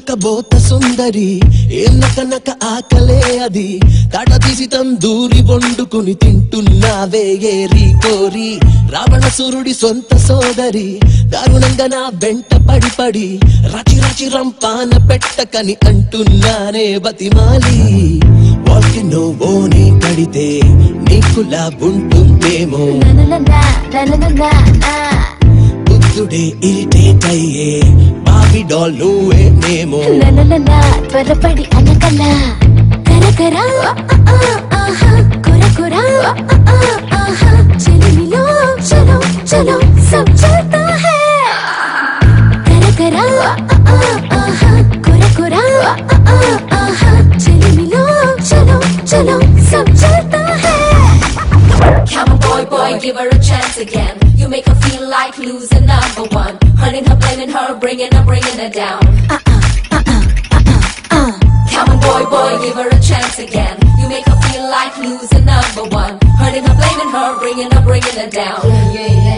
నకబోత సుందరి ఏం నక ఆకలే అది తడ తీసి తందూరి వండుకుని తింటున్నావే ఏరి కోరి రావణసురుడి సొంత సోదరి దారుణంగా నా వెంట పడి రచి రంపాన పెట్టకని అంటున్నానే బతిమాలి వాల్కెనో ఓని కడితే నీకులా ఉంటుందేమో బుద్ధుడే ఇరిటేట్ అయ్యే బాబీ డాల్ నువ్వేనేమో త్వరపడి అనకలా కరకరా కొరకొరా చెలిమిలో చలో చలో సబ్ చల్తా హై కరకరా కొరకొరా చెలిమిలో చలో చలో సబ్ చల్తా హై. Come on boy, give her a chance again. You make her feel like losing number one. Hurting her, blaming her, bringing her down. Come on boy, give her a chance again. You make her feel like losing number one. Hurting her, blaming her, bringing her down. Yeah.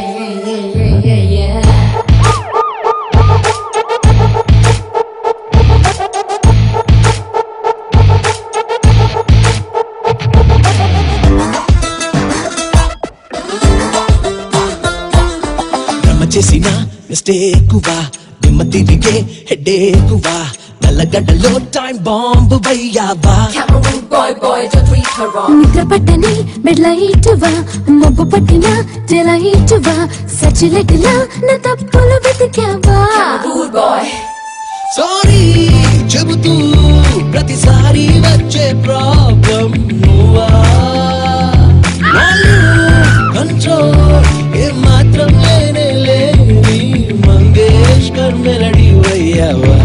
చేసిన మిస్టేకువా దిమ్మ తిరిగే హెడేకువా నల్లగడ్డలో time bomb వయ్యావా boy, don't treat her wrong. నిద్ర పట్టని బెడ్లైటువా మబ్బు పట్టిన జలైటువా సచిలెటిలా నా తప్పులు వెతికావా boy. సారీ చెబుతూ ప్రతిసారి వచ్చే ప్రాబ్లం నువ్వా కంట్రోల్ ఏ మాత్రం లేనే లేని మంగేష్కర్ మెలడీ వయ్యావా.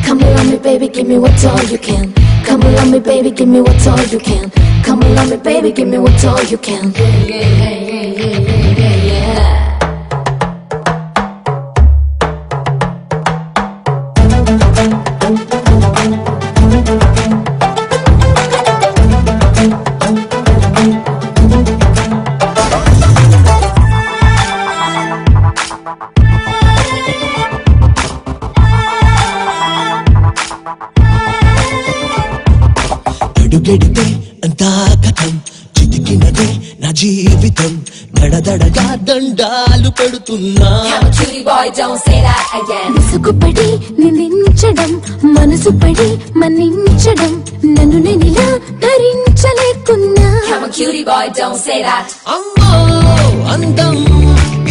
Come on me baby give me what's all you can. Come on me baby give me what's all you can. Come on me baby give me what's all you can. Yeah. అడుగెడితే అంతా కథం చితికినదే నా జీవితం దడదడగా దండాలు పెడుతున్నా. Cutie boy, don't say that again. విసుగుపడి నిందించడం మనసు పడి మన్నించడం నన్ను నేనిలా ధరించలేకున్నా. Cutie boy, don't say that. అమ్మో అందం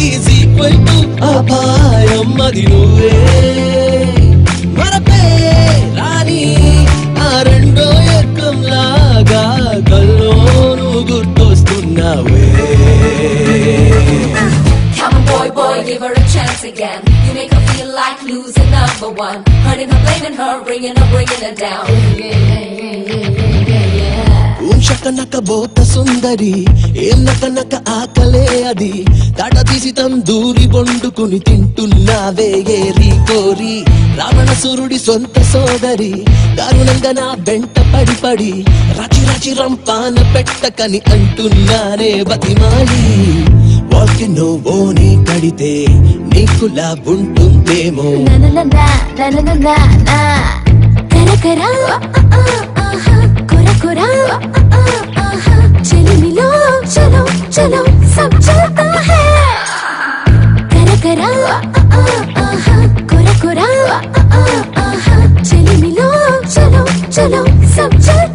ఈజ్ ఈక్వల్ టు అపాయం అది నువ్వే మరపే రాని ఆ రెండో ఏకం లాగా కల్లోను గుర్తొస్తున్నావే. Come on boy, give her a chance again. You make her feel like losing number one. Hurting her, blaming her, bringing her down. నకబోత సుందరి ఏం నక ఆకలే అది తడ తీసి తందూరి వండుకుని తింటున్నావే ఏరి కోరి రావణసురుడి సొంత సోదరి దారుణంగా నా వెంట పడి రచి రంపాన పెట్టకని అంటున్నానే బతిమాలి వాల్కెనో ఓని కడితే నీకులా ఉంటుందేమో కరకరా కొరకొరా చెలిమిలో చలో చలో సబ్ చల్తా హై కరకరా కొరకొరా చెలిమిలో చలో చలో సబ్ చల్తా